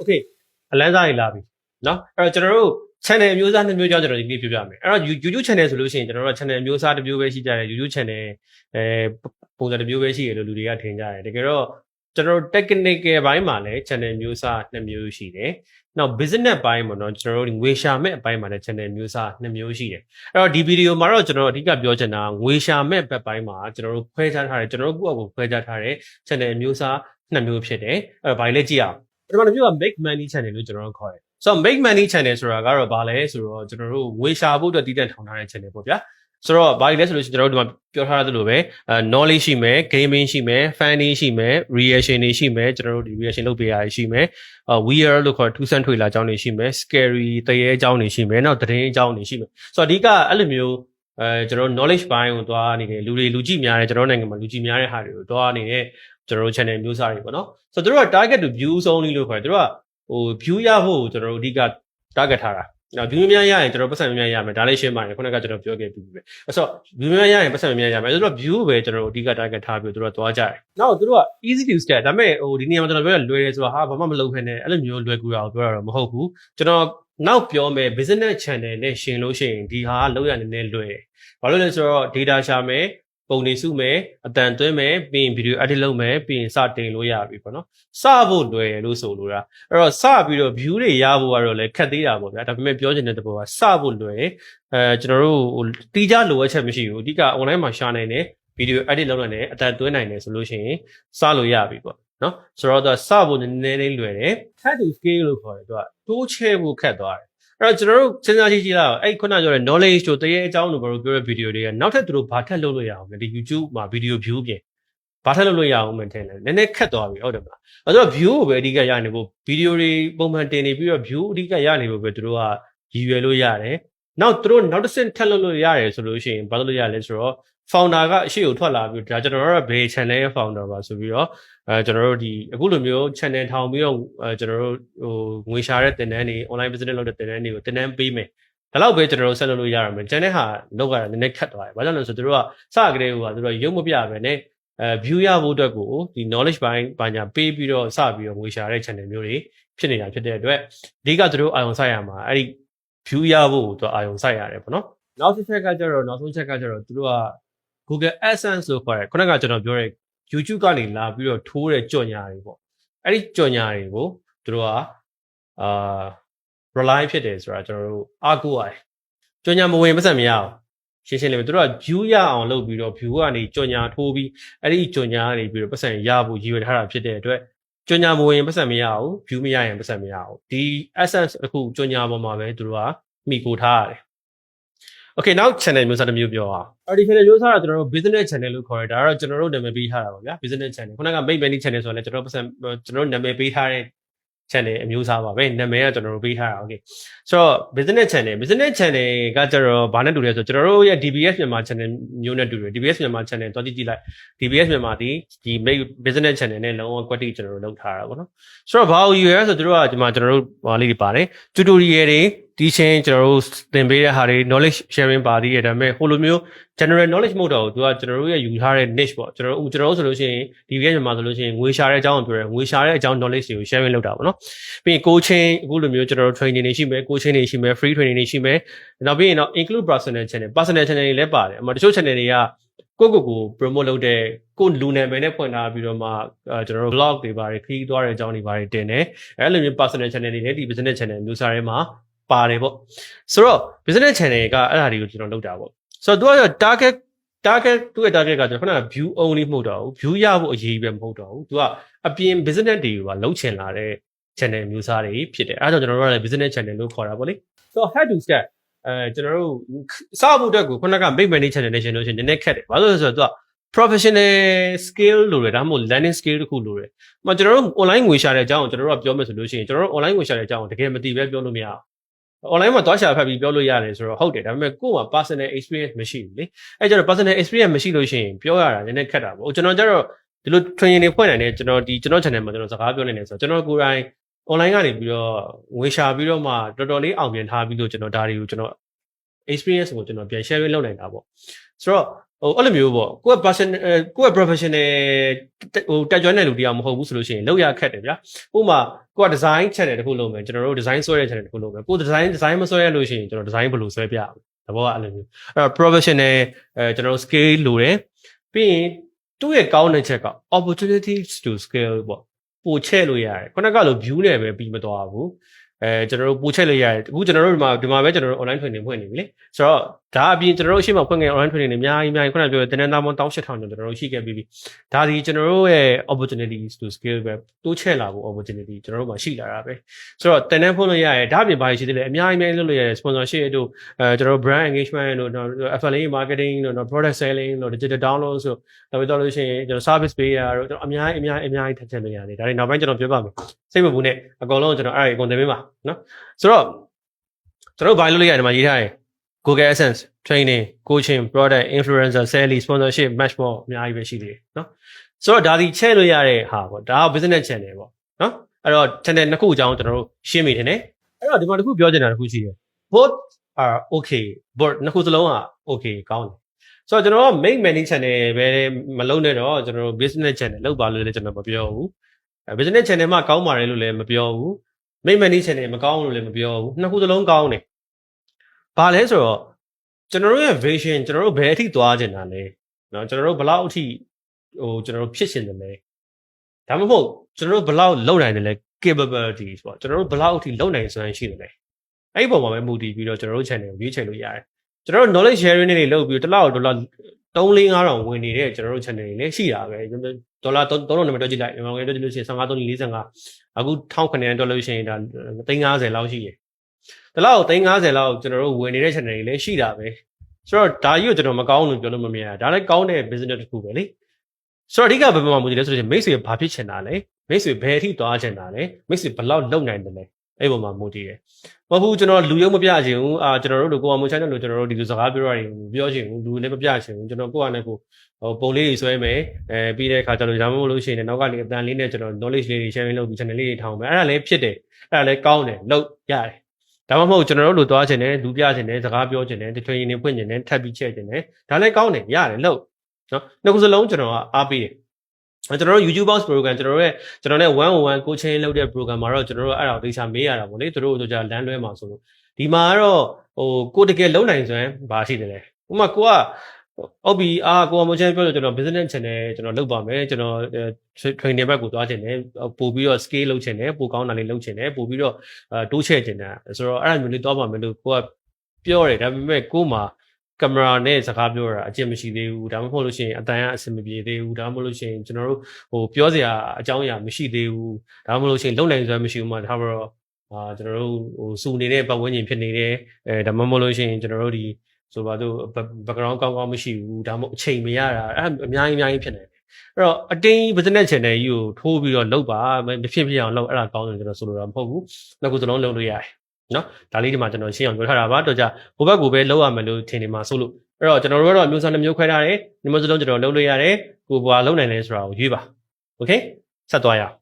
Okay အလန်းစားတွေလာပြီเนาะအဲ့တော့ကျွန်တော်တို့ channel အမျိုးအစားနှစ်မျိုးကြောင်းကျွန်တော်ဒီနေ့ပြောပြမယ်အဲ့တော့ YouTube channel ဆိုလို့ရှိရင်ကျွန်တော်တို့ channel အမျိုးအစားတစ်မျိုးပဲရှိကြတယ် YouTube channel ပုံစံတစ်မျိုးပဲရှိတယ်လို့လူတွေကထင်ကြတယ်တကယ်တော့ကျွန်တော်တို့ technical ဘိုင်းမှာလည်း channel မျိုးစားနှစ်မျိုးရှိတယ်နောက် business ဘိုင်းမှာတော့ကျွန်တော်တို့ငွေရှာမဲ့အပိုင်းမှာလည်း channel မျိုးစားနှစ်မျိုးရှိတယ်အဲ့တော့ဒီဗီဒီယိုမှာတော့ကျွန်တော်အဓိကပြောချင်တာငွေရှာမဲ့ဘက်ပိုင်းမှာကျွန်တော်တို့ခွဲခြားထားတယ်ကျွန်တော်တို့ကိုယ့်အကိုခွဲခြားထားတဲ့ channel မျိုးစားနှစ်မျိုးဖြစ်တယ်အဲ့တော့ဘာလဲကြည့်အောင်ပထမတစ်မျိုးက make money channel လို့ကျွန်တော်တို့ခေါ်တယ်ဆိုတော့ make money channel ဆိုတာကတော့ဘာလဲဆိုတော့ကျွန်တော်တို့ငွေရှာဖို့အတွက်တည်တံ့ထောင်ထားတဲ့ channel ပေါ့ဗျာဆိုတော့ဘာလဲဆိုလို့ကျွန်တော်တို့ဒီမှာပြောထားသလိုပဲ knowledge ရှိမယ် gaming ရှိမယ် funny ရှိမယ် reaction တွေရှိမယ်ကျွန်တော်တို့ဒီ reaction လုပ်ပေးရရှိမယ်weird လို့ခေါ်ထူးဆန်းထွေလာအကြောင်းတွေရှိမယ် scary တရေအကြောင်းတွေရှိမယ်နောက်သတင်းအကြောင်းတွေရှိမယ်ဆိုတော့အဓိကအဲ့လိုမျိုးကျွန်တော် knowledge ဘိုင်းကိုတွားနေတဲ့လူကြည့်များတယ်ကျွန်တော်နိုင်ငံမှာလူကြည့်များတဲ့ဟာတွေကိုတွားနေတဲ့ကျွန်တော်တို့ channel မျိုးစားတွေပေါ့နော်ဆိုတော့တို့က target to views only လို့ခေါ်တယ်တို့ကview ရဖို့ကျွန်တော်တို့အဓိက target ထားတာနော် view များရရင်ကျွန်တော်ပတ်စံများရမယ်ဒါလေးရှင်းပါတယ်ခုနကကျွန်တော်ပြောခဲ့ပြီးပြီပဲအဲ့ဆို view များရရင်ပတ်စံများရမယ်ဆိုတော့ view ပဲကျွန်တော်တို့အဓိက target ထားပြီးတို့ကသွားကြတယ်နောက်တို့က easy to start ဒါပေမဲ့ဒီနေရာမှာကျွန်တော်ပြောရလွယ်တယ်ဆိုတော့ဟာဘာမှမလုပ်ဖ ೇನೆ အဲ့လိုမျိုးလွယ်ကူတာကိုပြောတာတော့မဟုတ်ဘူးကျွန်တော်နောက်ပြောမယ် business channel နဲ့ရှင်လို့ရှိရင်ဒီဟာလောက်ရနေနေလွယ်ဘာလို့လဲဆိုတော့ data ရှာမယ်ပုံနေစုမယ်အတန်သွင်းမယ်ပြီးရင် video edit လုပ်မယ်ပြီးရင်စတင်လို့ရပြီပေါ့နော်စဖို့လွယ်တယ်လို့ဆိုလိုတာအဲ့တော့စပြီးတော့ view တွေရဖို့ကတော့လည်းခက်သေးတာပေါ့ဗျာဒါပေမဲ့ပြောချင်တဲ့တဘောကစဖို့လွယ်ကျွန်တော်တို့တီးခြားလိုအပ်ချက်မရှိဘူးအဓိက online မှာရှာနိုင်တယ် video edit လုပ်နိုင်တယ်အတန်သွင်းနိုင်တယ်ဆိုလို့ရှိရင်စလို့ရပြီပေါ့နော်ဆိုတော့စဖို့နည်းနည်းလေးလွယ်တယ် head to scale လို့ခေါ်တယ်သူကတိုးချဲဖို့ခက်သွားတယ်အဲ့တော့ကျွန်တော်တို့စဉ်းစားကြည့်လိုက်အဲ့ခုနပြောတဲ့ knowledge တို့တရေအကြောင်းတို့ဘာလို့ပြောတဲ့ video တွေကနောက်ထပ်သူတို့ဘာထပ်လုပ်လို့ရအောင်လဲဒီ YouTube မှာ video view ပြင်ဘာထပ်လုပ်လို့ရအောင်မထင်လဲနည်းနည်းခက်သွားပြီဟုတ်တယ်မလားအဲ့တော့ view ကိုပဲအဓိကရနေဖို့ video တွေပုံမှန်တင်နေပြီးတော့ view အဓိကရနေဖို့ပဲသူတို့ကရည်ရွယ်လို့ရတယ်နောက်သူတို့နောက်တစ်ဆင့်ထပ်လုပ်လို့ရတယ်ဆိုလို့ရှိရင်ဘာလုပ်လို့ရလဲဆိုတော့ founder ကအရှိကိုထွက်လာပြီးဒါကျွန်တော်တို့ကဘယ် channel ရဲ့ founder ပါဆိုပြီးတော့ကျွန်တော်တို့ဒီအခုလိုမျိုး channel ထောင်ပြီးတော့ကျွန်တော်တို့ငွေရှာတဲ့တင်တန်းတွေ online business လုပ်တဲ့တင်တန်းတွေကိုတင်တန်းပေးမယ်ဒါတော့ပဲကျွန်တော်တို့ဆက်လုပ်လို့ရရမယ် channel ဟာလောက်ကနည်းနည်းခက်သွားတယ်ဘာကြောင့်လဲဆိုတော့သူတို့ကစကတည်းကသူတို့ရုပ်မပြပဲနဲ့view ရဖို့အတွက်ကိုဒီ knowledge ဘိုင်းဘာညာပေးပြီးတော့စပြီးတော့ငွေရှာတဲ့ channel မျိုးတွေဖြစ်နေတာဖြစ်တဲ့အတွက်အဓိကသူတို့အာရုံစိုက်ရမှာအဲ့ဒီ view ရဖို့သူအာရုံစိုက်ရတယ်ပေါ့နော်နောက်တစ်ချက်ကကျတော့နောက်ဆုံးချက်ကကျတော့သူတို့က Google AdSense လို့ခေါ်တယ်ခုနကကျွန်တော်ပြောတဲ့ YouTube ကနေလာပြီးတော့ထိုးတဲ့ကြော်ညာတွေပေါ့အဲ့ဒီကြော်ညာတွေကိုသူတို့ကrely ဖြစ်တယ်ဆိုတာကျွန်တော်တို့အားကိုးရတယ်ကြော်ညာမဝင်ပတ်စံမရအောင်ရှင်းရှင်းလေးပဲသူတို့က view ရအောင်လုပ်ပြီးတော့ view ကနေကြော်ညာထိုးပြီးအဲ့ဒီကြော်ညာကနေပြီးတော့ပတ်စံရဖို့ရည်ရွယ်ထားတာဖြစ်တဲ့အတွက်ကြော်ညာမဝင်ပတ်စံမရအောင် view မရရင်ပတ်စံမရအောင်ဒီ AdSense အခုကြော်ညာပေါ်မှာပဲသူတို့ကမိကိုထားရတယ်Okay နောက် channel မျိုးစားတစ်မျိုးပြောအောင်အဲ့ဒီ channel မျိုးစားကကျွန်တော်တို့ business channel လို့ခေါ်တယ်ဒါကတော့ကျွန်တော်တို့နာမည်ပေးထားတာပါဗျာ business channel ခုနက make money channel ဆိုတော့လည်းကျွန်တော်နာမည်ပေးထားတဲ့ channel အမျိုးအစားပါပဲနာမည်ကကျွန်တော်တို့ပေးထားတာ okay ဆိုတော့ business channel ကကျတော့ဘာနဲ့တူလဲဆိုတော့ကျွန်တော်တို့ရဲ့ DBS မြန်မာ channel မျိုးနဲ့တူတယ် DBS မြန်မာ channel တွားကြည့်လိုက် DBS မြန်မာဒီ make business channel နဲ့လုံးဝကွက်တိကျွန်တော်တို့လုပ်ထားတာပေါ့နော်ဆိုတော့ဘာလို့ယူရဲဆိုတော့တို့ကဒီမှာကျွန်တော်တို့ဟာလေးတွေပါတယ် tutorial တွေဒီချင်းကျွန်တော်တို့သင်ပေးတဲ့ဟာတွေ knowledge sharing ပါသေးတယ်ဒါပေမဲ့ဟိုလိုမျိုး general knowledge မဟုတ်တော့ဘူးသူကကျွန်တော်တို့ရဲ့ယူထားတဲ့ niche ပေါ့ကျွန်တော်တို့ဆိုလို့ရှိရင်ဒီပြည့်မြန်မာဆိုလို့ရှိရင်ငွေရှာတဲ့အကြောင်းကိုပြောတယ်ငွေရှာတဲ့အကြောင်း knowledge တွေကို sharing လုပ်တာပေါ့နော်ပြီးရင် coaching အခုလိုမျိုးကျွန်တော်တို့ training တွေရှိမယ် coaching တွေရှိမယ် free training တွေရှိမယ်နောက်ပြီးရင်တော့ include personal channel တွေလည်းပါတယ်အမှတချို့ channel တွေကကို promote လုပ်တဲ့ကိုလူနာမည်နဲ့ဖွင့်ထားပြီးတော့မှကျွန်တော်တို့ blog တွေပါတယ်ခရီးသွားတဲ့အကြောင်းတွေပါတယ်တင်တယ်အဲ့လိုမျိုး personal channel တွေလည်းဒီ business channel မျိုးစားထဲမှာပါတယ်ပေါ့ဆိုတော့ business channel ကအဲ့ဒါတွေကိုကျွန်တော်လုပ်တာပေါ့ဆိုတော့သူက target သူ့ရဲ့ target ကကျွန်တော်ခုနက view only မဟုတ်တော့ဘူး view ရဖို့အရေးပဲမဟုတ်တော့ဘူးသူကအပြင် business တွေကိုပါလုံးချင်လာတဲ့ channel မျိုးစားတွေဖြစ်တယ်အဲ့ဒါကြောင့်ကျွန်တော်တို့ကလည်း business channel လို့ခေါ်တာပေါ့လေဆိုတော့ head to start ကျွန်တော်တို့စဖို့အတွက်ကိုခုနက make money channel နဲ့ရှင်လို့ရှိရင်နည်းနည်းခက်တယ်ဘာလို့လဲဆိုတော့သူက professional skill လို့ရတယ်ဒါမှမဟုတ် learning skill တခုလို့ရတယ်။ကျွန်တော်တို့ online ငွေရှာတဲ့အကြောင်းကိုကျွန်တော်တို့ကပြောမယ်ဆိုလို့ရှိရင်ကျွန်တော်တို့ online ငွေရှာတဲ့အကြောင်းကိုတကယ်မသိပဲပြောလို့မရဘူး။ online မှာသွားရှာဖတ်ပြီးပြောလို့ရတယ်ဆိုတော့ဟုတ်တယ်ဒါပေမဲ့ကိုယ့်မှာ personal experience မရှိဘူးလေ။အဲကျတော့ personal experience မရှိလို့ရှိရင်ပြောရတာနည်းနည်းခက်တာပေါ့။ကျွန်တော်ကျတော့ဒီလို training တွေဖွင့်နိုင်တယ်ကျွန်တော် channel မှာကျွန်တော်စကားပြောနေတယ်ဆိုတော့ကျွန်တော်ကိုယ်တိုင် online ကနေပြီးတော့ငွေရှာပြီးတော့မှတော်တော်လေးအောင်မြင်ထားပြီးလို့ကျွန်တော်ဒါတွေကိုကျွန်တော် experience ကိုကျွန်တော်ပြန် sharing လုပ်နိုင်တာပေါ့။ဆိုတော့ အဲ့လိုမျိုးပေါ့ကိုယ့် person ကိုယ့် professional တက်ကြွတဲ့လူတရားမဟုတ်ဘူးဆိုလို့ရှိရင်လောက်ရခက်တယ်ဗျာဥပမာကိုက design channel တခုလုပ်မယ်ကျွန်တော်တို့ design ဆွဲတဲ့ channel တခုလုပ်မယ်ကို design မဆွဲရလို့ရှိရင်ကျွန်တော် design ဘယ်လိုဆွဲပြရမလဲသဘောကအဲ့လိုမျိုးအဲ့တော့ professional ကျွန်တော်တို့ scale လိုတယ်ပြီးရင်သူ့ရဲ့ကောင်းတဲ့ချက်က opportunities to scale ပေါ့ပို့ချဲ့လို့ရတယ်ခုနကလို view နဲ့ပဲပြီးမသွားဘူးကျွန်တော်တို့ပို့ချက်လိုက်ရတယ်အခုကျွန်တော်တို့ဒီမှာပဲကျွန်တော်တို့ online training ဖွင့်နေပြီလေဆိုတော့ဒါအပြင်ကျွန်တော်တို့အရှိမဖွင့်ခဲ့ online training တွေအများကြီးခုနပြောတဲ့တင်နန်းသားပေါင်း18000ကျော်ကျွန်တော်တို့ရှိခဲ့ပြီးပြီဒါဒီကျွန်တော်တို့ရဲ့ opportunities to scale ပဲတိုးချဲ့လာဖို့ opportunity ကျွန်တော်တို့မှာရှိလာတာပဲဆိုတော့တင်နန်းဖွင့်လို့ရတယ်ဒါအပြင်ဘာရှိသေးလဲအများကြီးလုပ်လို့ရတယ် sponsorship တို့ကျွန်တော်တို့ brand engagement တို့ affiliate marketing တို့ product selling တို့ digital download ဆိုတော့လို့ရှိရင်ကျွန်တော် service ပေးရတို့ကျွန်တော်အများကြီးထပ်ချက်လို့ရတယ်ဒါတွေနောက်ပိုင်းကျွန်တော်ပြောပါမယ်စိတ်မပူနဲ့အကုန်လုံးကျွန်တော်အဲ့ဒီအကုန်သင်ပေးပါနော်ဆိုတော့ကျွန်တော်ဘာလုပ်လို့ရဒီမှာရေးထားတယ် Google Adsense training coaching product influencer sales sponsorship match ပေါ့အများကြီးပဲရှိသေးတယ်နော်ဆိုတော့ဒါဒီချဲ့လို့ရတဲ့ဟာပေါ့ဒါက business channel ပေါ့နော်အဲ့တော့ channel နှစ်ခုအကြောင်းကျွန်တော်တို့ရှင်းမိတယ်ねအဲ့တော့ဒီမှာတစ်ခုပြောချင်တာတစ်ခုရှိတယ် both are okay both နှစ်ခုစလုံးက okay ကောင်းတယ်ဆိုတော့ကျွန်တော် main managing channel ပဲမလုပ်နဲ့တော့ကျွန်တော်တို့ business channel လုပ်ပါလို့လည်းကျွန်တော်မပြောဘူးbusiness channel မှာကောင်းပါတယ်လို့လည်းမပြောဘူး main managing channel မကောင်းလို့လည်းမပြောဘူးနှစ်ခုစလုံးကောင်းတယ်ဘာလဲဆိုတော့ကျွန်တော်တို့ရဲ့ vision ကျွန်တော်တို့ဘယ်အထိသွားချင်တာလဲเนาะကျွန်တော်တို့ဘယ်လောက်အထိကျွန်တော်တို့ဖြစ်ရှင်တယ်လဲဒါမှမဟုတ်ကျွန်တော်တို့ဘယ်လောက်လုပ်နိုင်တယ်လဲ capabilities ပေါ့ကျွန်တော်တို့ဘယ်လောက်အထိလုပ်နိုင်စွမ်းရှိတယ်လဲအဲ့ဒီပုံမှာပဲမူတည်ပြီးတော့ကျွန်တော်တို့ channel ကိုရွေးချယ်လို့ရတယ်ကျွန်တော်တို့ knowledge sharing တွေလုပ်ပြီးတော့တစ်လောက်3-4-500ဝင်နေတဲ့ကျွန်တော်တို့ channel တွေလည်းရှိတာပဲဒေါ်လာ3000နဲ့တွက်ကြည့်လိုက်မြန်မာငွေတွက်ကြည့်လို့ရှိရင်15-45အခု1900တွက်လို့ရှိရင်ဒါ350လောက်ရှိတယ်ဒါလောက်350လောက်ကျွန်တော်တို့ဝင်နေတဲ့ channel တွေလည်းရှိတာပဲဆိုတော့ဒါကြီးကိုကျွန်တော်မကောင်းလို့ပြောလို့မမြင်ရဒါလည်းကောင်းတဲ့ business တစ်ခုပဲလေဆိုတော့အဓိကဘယ်မှာမူတည်လဲဆိုတော့မိတ်ဆွေဘာဖြစ်ချင်တာလဲမိတ်ဆွေဘယ်အထိသွားချင်တာလဲမိတ်ဆွေဘယ်လောက်လုပ်နိုင်တယ်လဲအဲ့ပုံမှာမူတည်တယ်မဟုတ်ဘူးကျွန်တော်လူရုံမပြချင်ဘူးကျွန်တော်တို့ကိုအောင်မချိုင်းတဲ့လူကျွန်တော်တို့ဒီလိုစကားပြောရတယ်ပြောချင်ဘူးလူလည်းမပြချင်ဘူးကျွန်တော်ကိုယ့်အနေနဲ့ကိုပုံလေးတွေဆွဲမယ်ပြီးတဲ့အခါကျတော့ဒါမှမဟုတ်လို့ရှိရင်နောက်ကနေအတန်လေးနဲ့ကျွန်တော် knowledge လေးတွေ sharing လုပ်ပြီး channel လေးတွေထောင်မယ်အဲ့ဒါလည်းဖြစ်တယ်အဲ့ဒါလည်းကောင်းတယ်လုပ်ရတယ်ဒါမှမဟုတ်ကျွန်တော်တို့လူသွားချင်တယ်လူပြချင်တယ်စကားပြောချင်တယ် training တွေဖွင့်ချင်တယ်ထပ်ပြီးချက်ချင်တယ်ဒါလည်းကောင်းတယ်ရတယ်လုပ်နော်နှစ်ခုစလုံးကျွန်တော်ကအားပေးတယ်ကျွန်တော်တို့ YouTube Box program ကျွန်တော်နဲ့101 coaching လုပ်တဲ့ program မှာတော့ကျွန်တော်တို့အဲ့ဒါကိုသေချာမေးရတာပေါ့လေသူတို့ဆိုကြလမ်းလွဲမှာဆိုလို့ဒီမှာကတော့ကိုတကယ်လုံနိုင်စွမ်းဘာရှိတယ်လဲဥပမာကိုကဟုတ်ပြီကိုကမချမ်းပြောလို့ကျွန်တော် business channel ကျွန်တော်လုပ်ပါမယ်ကျွန်တော် training ဘက်ကိုသွားချင်တယ်ပို့ပြီးတော့ scale လုပ်ချင်တယ်ပို့ကောင်းတာလေးလုပ်ချင်တယ်ပို့ပြီးတော့တိုးချဲ့ချင်တယ်ဆိုတော့အဲ့ဒါမျိုးလေးသွားပါမယ်လို့ကိုကပြောတယ်ဒါပေမဲ့ကိုမှကင်မရာနဲ့စကားပြောတာအကျင့်မရှိသေးဘူးဒါမှမဟုတ်လို့ရှိရင်အတန်ကအဆင်မပြေသေးဘူးဒါမှမဟုတ်လို့ရှိရင်ကျွန်တော်တို့ပြောစရာအကြောင်းအရာမရှိသေးဘူးဒါမှမဟုတ်လို့ရှိရင်လုံနိုင်စွမ်းမရှိဘူးမှဒါမှတော့ကျွန်တော်တို့စူနေတဲ့ပတ်ဝန်းကျင်ဖြစ်နေတယ်ဒါမှမဟုတ်လို့ရှိရင်ကျွန်တော်တို့ဒီဆိုပါတော့ background ကောင်းကောင်းမရှိဘူးဒါမှမဟုတ်အချိန်မရတာအဲ့အများကြီးဖြစ်နေတယ်အဲ့တော့အတင်း business channel ကြီးကိုထိုးပြီးတော့လုပ်ပါမဖြစ်အောင်လုပ်အဲ့ဒါကောင်းတယ်ကျွန်တော်ဆိုလိုတာမဟုတ်ဘူးနောက်ခုစလုံးလုပ်လို့ရတယ်နော်ဒါလေးဒီမှာကျွန်တော်ရှင်းအောင်ပြောထားတာပါတော့ကြဟိုဘက်ကိုပဲလောက်ရမယ်လို့ထင်နေမှာဆိုလို့အဲ့တော့ကျွန်တော်တို့ကတော့မျိုးစားနှမျိုးခွဲထားတယ်ဒီမျိုးစလုံးကျွန်တော်လုပ်လို့ရတယ်ကိုဘာလုပ်နိုင်လဲဆိုတာကိုရွေးပါโอเคဆက်သွားရအောင်